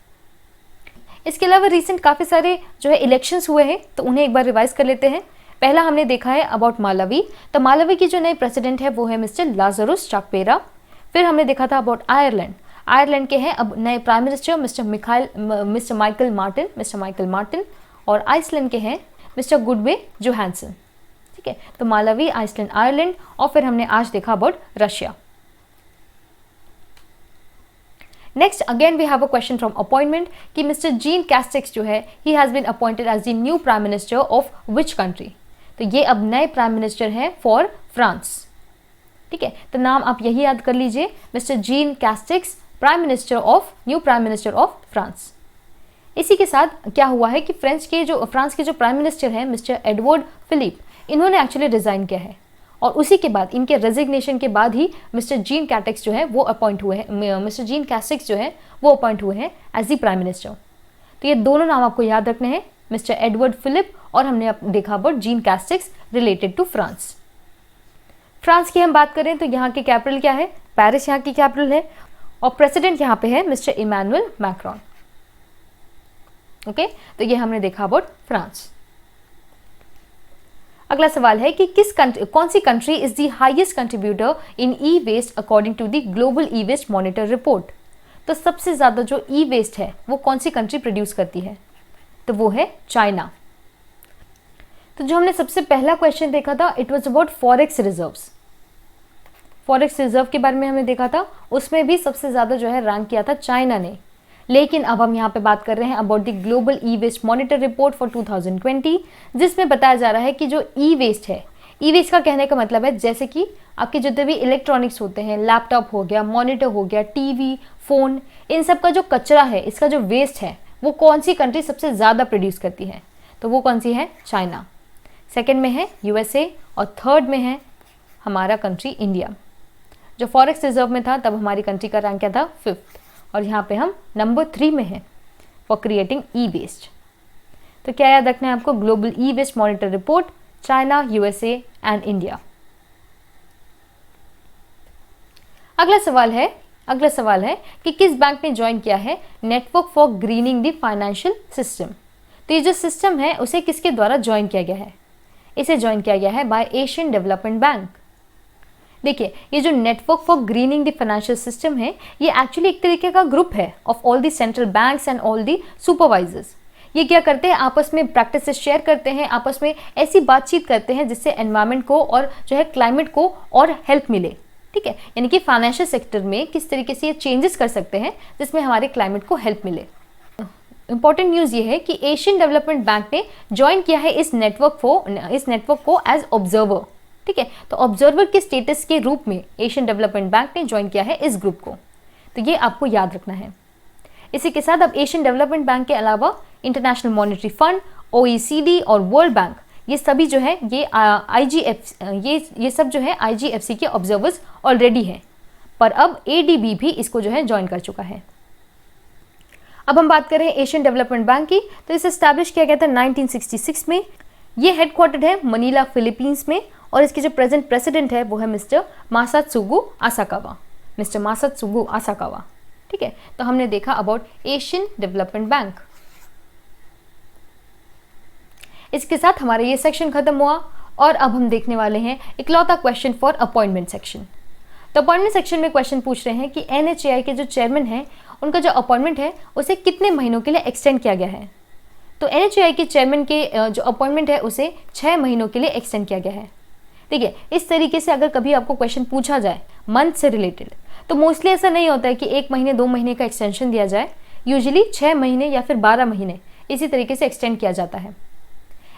इसके अलावा रिसेंट काफ़ी सारे जो है इलेक्शंस हुए हैं, तो उन्हें एक बार रिवाइज कर लेते हैं। पहला हमने देखा है अबाउट मालावी। तो मालावी की जो नए प्रेसिडेंट है वो है मिस्टर लाजरुस चाकपेरा। फिर हमने देखा था अबाउट आयरलैंड। आयरलैंड के हैं अब नए prime minister mister Michael Martin. और आइसलैंड के हैं मिस्टर गुडवे जोहानसन, ठीक है। तो मालावी, आइसलैंड, आयरलैंड। और फिर हमने आज देखा about Russia. Next again we have a question from appointment कि मिस्टर जीन कैस्टेक्स जो है he has been appointed as the new prime minister of which country. तो ये अब नए प्राइम मिनिस्टर हैं फॉर फ्रांस, ठीक है। तो नाम आप यही याद कर लीजिए, mister Jean Castex, new prime minister of France. इसी के साथ क्या हुआ है कि फ्रांस के जो प्राइम मिनिस्टर हैं मिस्टर एडवर्ड फिलिप, इन्होंने एक्चुअली रिजाइन किया है और उसी के बाद इनके रेजिग्नेशन के बाद ही मिस्टर जीन कैस्टिक्स जो है वो अपॉइंट हुए हैं, मिस्टर जीन कैस्टिक्स जो है वो अपॉइंट हुए हैं एज द प्राइम मिनिस्टर। तो ये दोनों नाम आपको याद रखने हैं, मिस्टर एडवर्ड फिलिप और हमने देखा about Jean Castex related to France. France की हम बात करें तो यहाँ की कैपिटल क्या है, पेरिस यहाँ की कैपिटल है और प्रेसिडेंट यहाँ पे है मिस्टर इमैनुअल मैक्रोन। ओके, तो ये हमने देखा अबाउट फ्रांस। अगला सवाल है कि कौन सी country is the highest contributor in e waste according to the global e waste monitor report. तो सबसे ज्यादा जो ई वेस्ट है वो कौन सी कंट्री प्रोड्यूस करती है, तो वो है चाइना। तो जो हमने सबसे पहला क्वेश्चन देखा था it was about forex reserves. Forex reserve के बारे में हमने देखा था, उसमें भी सबसे ज्यादा जो है रैंक किया था चाइना ने। लेकिन अब हम यहाँ पे बात कर रहे हैं about the global e waste monitor report for 2020, जिसमें बताया जा रहा है कि जो ई वेस्ट है, ई वेस्ट का कहने का मतलब है जैसे कि आपके जितने भी इलेक्ट्रॉनिक्स होते हैं, लैपटॉप हो गया, मॉनिटर हो गया, टीवी, फोन, इन सब का जो कचरा है, इसका जो वेस्ट है, वो कौन सी कंट्री सबसे ज़्यादा प्रोड्यूस करती है, तो वो कौन सी है, चाइना। सेकेंड में है यूएसए और थर्ड में है हमारा कंट्री इंडिया। जो फॉरेक्स रिजर्व में था तब हमारी कंट्री का रैंक क्या था, 5th, और यहाँ पे हम नंबर 3 में हैं फॉर क्रिएटिंग ई वेस्ट। तो क्या याद रखना है आपको, global e waste monitor report, China, USA and India. अगला सवाल है कि किस बैंक ने ज्वाइन किया है network for grinning the financial system. तो ये जो सिस्टम है उसे किसके द्वारा ज्वाइन किया गया है, इसे ज्वाइन किया गया है बाय एशियन डेवलपमेंट बैंक। देखिए, ये जो network for grinning the financial system है, ये एक्चुअली एक तरीके का ग्रुप है of all the central banks and all the supervisors. ये क्या करते हैं, आपस में प्रैक्टिसेस शेयर करते हैं, आपस में ऐसी बातचीत करते हैं जिससे एनवायरनमेंट को और जो है क्लाइमेट को और हेल्प मिले। ठीक है, यानी कि फाइनेंशियल सेक्टर में किस तरीके से ये चेंजेस कर सकते हैं जिसमें हमारे क्लाइमेट को हेल्प मिले। इंपॉर्टेंट न्यूज़ ये है कि एशियन डेवलपमेंट बैंक ने ज्वाइन किया है इस नेटवर्क को एज ऑब्जर्वर। ठीक है, तो ऑब्जर्वर के स्टेटस के रूप में एशियन डेवलपमेंट बैंक ने ज्वाइन किया है इस ग्रुप को, तो ये आपको याद रखना है। इसी के साथ अब एशियन डेवलपमेंट बैंक के अलावा इंटरनेशनल मॉनेटरी फंड, OECD और वर्ल्ड बैंक, ये सभी जो है ये सब जो है IGFC के ऑब्जर्वर्स ऑलरेडी हैं, पर अब ADB भी इसको जो है ज्वाइन कर चुका है। अब हम बात करें एशियन डेवलपमेंट बैंक की, तो इसे एस्टैब्लिश किया गया था 1966 में। ये हेडक्वार्टर्ड है मनीला, फिलीपींस में, और इसके जो प्रेजेंट प्रेसिडेंट है वो है मिस्टर मासात्सुगु आसाकावा। ठीक है, तो हमने देखा अबाउट एशियन डेवलपमेंट बैंक। इसके साथ हमारा ये सेक्शन खत्म हुआ और अब हम देखने वाले हैं इकलौता क्वेश्चन फॉर अपॉइंटमेंट सेक्शन। तो अपॉइंटमेंट सेक्शन में क्वेश्चन पूछ रहे हैं कि NHAI के जो चेयरमैन हैं उनका जो अपॉइंटमेंट है उसे कितने महीनों के लिए एक्सटेंड किया गया है। तो NHAI के चेयरमैन के जो अपॉइंटमेंट है उसे 6 महीनों के लिए एक्सटेंड किया गया है। देखिए, इस तरीके से अगर कभी आपको क्वेश्चन पूछा जाए मंथ से रिलेटेड, तो मोस्टली ऐसा नहीं होता है कि 1 महीने 2 महीने का एक्सटेंशन दिया जाए, यूजुअली 6 महीने या फिर 12 महीने इसी तरीके से एक्सटेंड किया जाता है।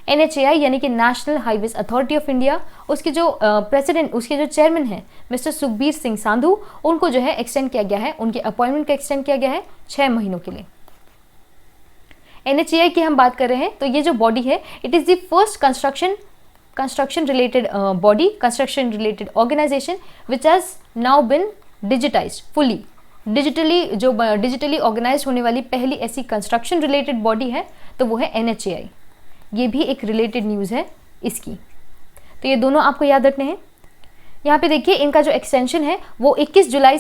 NHAI यानी कि national highways authority of India, उसके जो प्रेसिडेंट, उसके जो चेयरमैन हैं मिस्टर सुखबीर सिंह सांधू, उनको जो है एक्सटेंड किया गया है, उनके अपॉइंटमेंट का एक्सटेंड किया गया है 6 महीनों के लिए। NHAI की हम बात कर रहे हैं तो ये जो बॉडी है it is the first construction related organisation which has now been digitised fully. Digitally organise होने वाली पहली ऐसी कंस्ट्रक्शन रिलेटेड बॉडी है तो वो है NHAI। ये भी एक रिलेटेड न्यूज़ है इसकी, तो ये दोनों आपको याद रखने हैं। यहाँ पे देखिए, इनका जो एक्सटेंशन है वो 21 जुलाई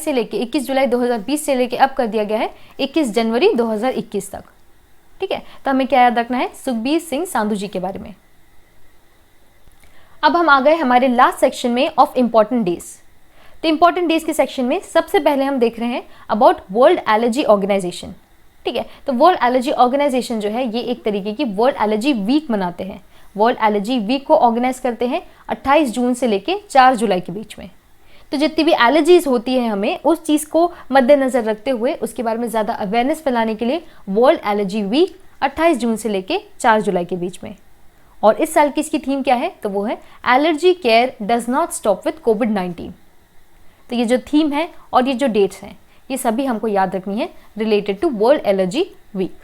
2020 से लेके अब कर दिया गया है 21 जनवरी 2021 तक। ठीक है, तो हमें क्या याद रखना है, सुखबीर सिंह सांधू जी के बारे में। अब हम आ गए हमारे लास्ट सेक्शन में ऑफ इम्पॉर्टेंट डेज। तो इम्पॉर्टेंट डेज के सेक्शन में सबसे पहले हम देख रहे हैं अबाउट वर्ल्ड एलर्जी ऑर्गेनाइजेशन। ठीक है, तो वर्ल्ड एलर्जी ऑर्गेनाइजेशन जो है ये एक तरीके की वर्ल्ड एलर्जी वीक मनाते हैं। वर्ल्ड एलर्जी वीक को ऑर्गेनाइज करते हैं 28 जून से लेके 4 जुलाई के बीच में। तो जितनी भी एलर्जीज होती है, हमें उस चीज़ को मद्देनजर रखते हुए उसके बारे में ज़्यादा अवेयरनेस फैलाने के लिए वर्ल्ड एलर्जी वीक 28 जून से लेके 4 जुलाई के बीच में। और इस साल की इसकी थीम क्या है, तो वो है allergy care does not stop with कोविड-19। तो ये जो थीम है और ये जो डेट्स हैं ये सभी हमको याद रखनी है related to world allergy week.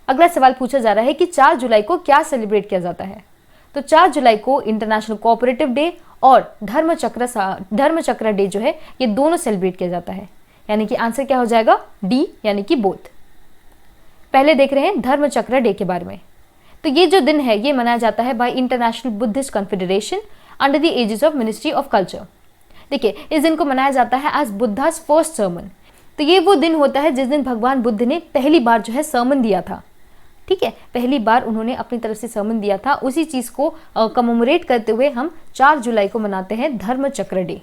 अगला सवाल पूछा जा रहा है कि 4 जुलाई को क्या सेलिब्रेट किया जाता है। तो 4 जुलाई को इंटरनेशनल कोऑपरेटिव डे और धर्मचक्र डे जो है ये दोनों सेलिब्रेट किया जाता है, यानी कि आंसर क्या हो जाएगा, डी यानी कि बोथ। पहले देख रहे हैं धर्मचक्र डे के बारे में। तो ये जो दिन है ये मनाया जाता है by international Buddhist confederation under the aegis of ministry of culture. देखिए, इस दिन को मनाया जाता है एज बुद्धास फर्स्ट सर्मन। तो ये वो दिन होता है जिस दिन भगवान बुद्ध ने पहली बार जो है सर्मन दिया था। ठीक है, पहली बार उन्होंने अपनी तरफ से सर्मन दिया था। उसी चीज़ को कमेमोरेट करते हुए हम 4 जुलाई को मनाते हैं धर्मचक्र डे।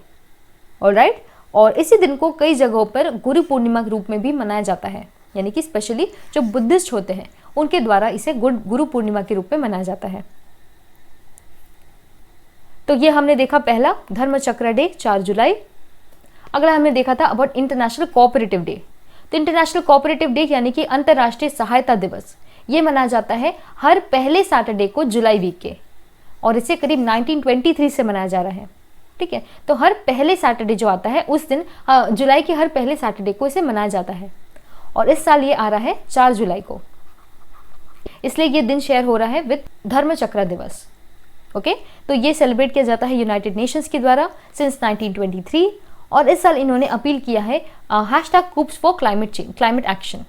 ऑलराइट, और इसी दिन को कई जगहों पर गुरु पूर्णिमा के रूप में भी मनाया जाता है, यानी कि स्पेशली जो बुद्धिस्ट होते हैं उनके द्वारा इसे गुरु पूर्णिमा के रूप में मनाया जाता है। तो ये हमने देखा पहला धर्मचक्र डे 4 जुलाई। अगला हमने देखा था अबाउट इंटरनेशनल कोऑपरेटिव डे। तो इंटरनेशनल कोऑपरेटिव डे यानी कि अंतर्राष्ट्रीय सहायता दिवस, ये मनाया जाता है हर पहले सैटरडे को जुलाई वीक के, और इसे करीब 1923 से मनाया जा रहा है। ठीक है, तो हर पहले सैटरडे जो आता है उस दिन जुलाई के हर पहले सैटरडे को इसे मनाया जाता है, और इस साल ये आ रहा है 4 जुलाई को, इसलिए ये दिन शेयर हो रहा है विद धर्मचक्र दिवस। ओके, तो ये सेलिब्रेट किया जाता है यूनाइटेड नेशंस के द्वारा सिंस 1923, और इस साल इन्होंने अपील किया है #कूप्स फॉर क्लाइमेट एक्शन।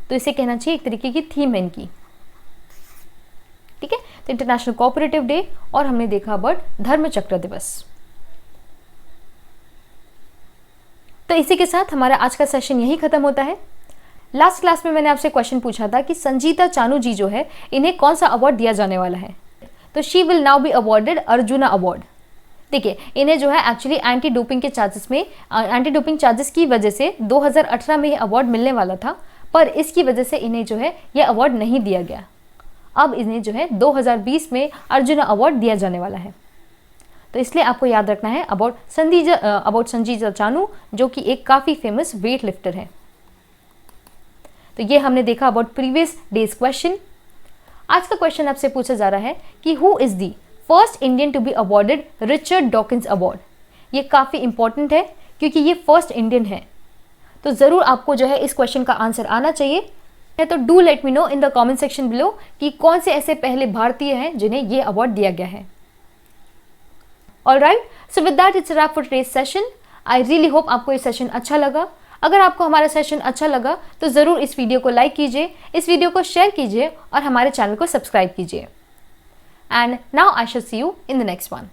तो इसे कहना चाहिए एक तरीके की थीम है इनकी। ठीक है, तो इंटरनेशनल कोऑपरेटिव डे और हमने देखा अबाउट धर्मचक्र दिवस। तो इसी के साथ हमारा आज का सेशन यही खत्म होता है। लास्ट क्लास में मैंने आपसे क्वेश्चन पूछा था कि संजीता चानू जी जो है इन्हें कौन सा अवार्ड दिया जाने वाला है। तो she will now be awarded arjuna award. देखिए, इन्हें जो है एक्चुअली एंटी डोपिंग चार्जेस की वजह से 2018 में ये अवार्ड मिलने वाला था, पर इसकी वजह से इन्हें जो है ये अवार्ड नहीं दिया गया। अब इन्हें जो है 2020 में अर्जुना अवार्ड दिया जाने वाला है। तो इसलिए आपको याद रखना है अबाउट संजीता चानू, जो कि एक काफ़ी फेमस वेट लिफ्टर है। तो ये हमने देखा अबाउट प्रीवियस डेज क्वेश्चन। आज का क्वेश्चन आपसे पूछा जा रहा है कि who is the first Indian to be awarded Richard Dawkins award. ये काफ़ी इंपॉर्टेंट है क्योंकि ये फर्स्ट इंडियन है, तो ज़रूर आपको जो है इस क्वेश्चन का आंसर आना चाहिए। तो do let me know in the comment section below कि कौन से ऐसे पहले भारतीय हैं जिन्हें ये अवार्ड दिया गया है। Alright, so with that it's a rap for today's session. I really hope आपको ये सेशन अच्छा लगा। अगर आपको हमारा सेशन अच्छा लगा तो ज़रूर इस वीडियो को लाइक कीजिए, इस वीडियो को शेयर कीजिए और हमारे चैनल को सब्सक्राइब कीजिए। And now I shall see you in the next one.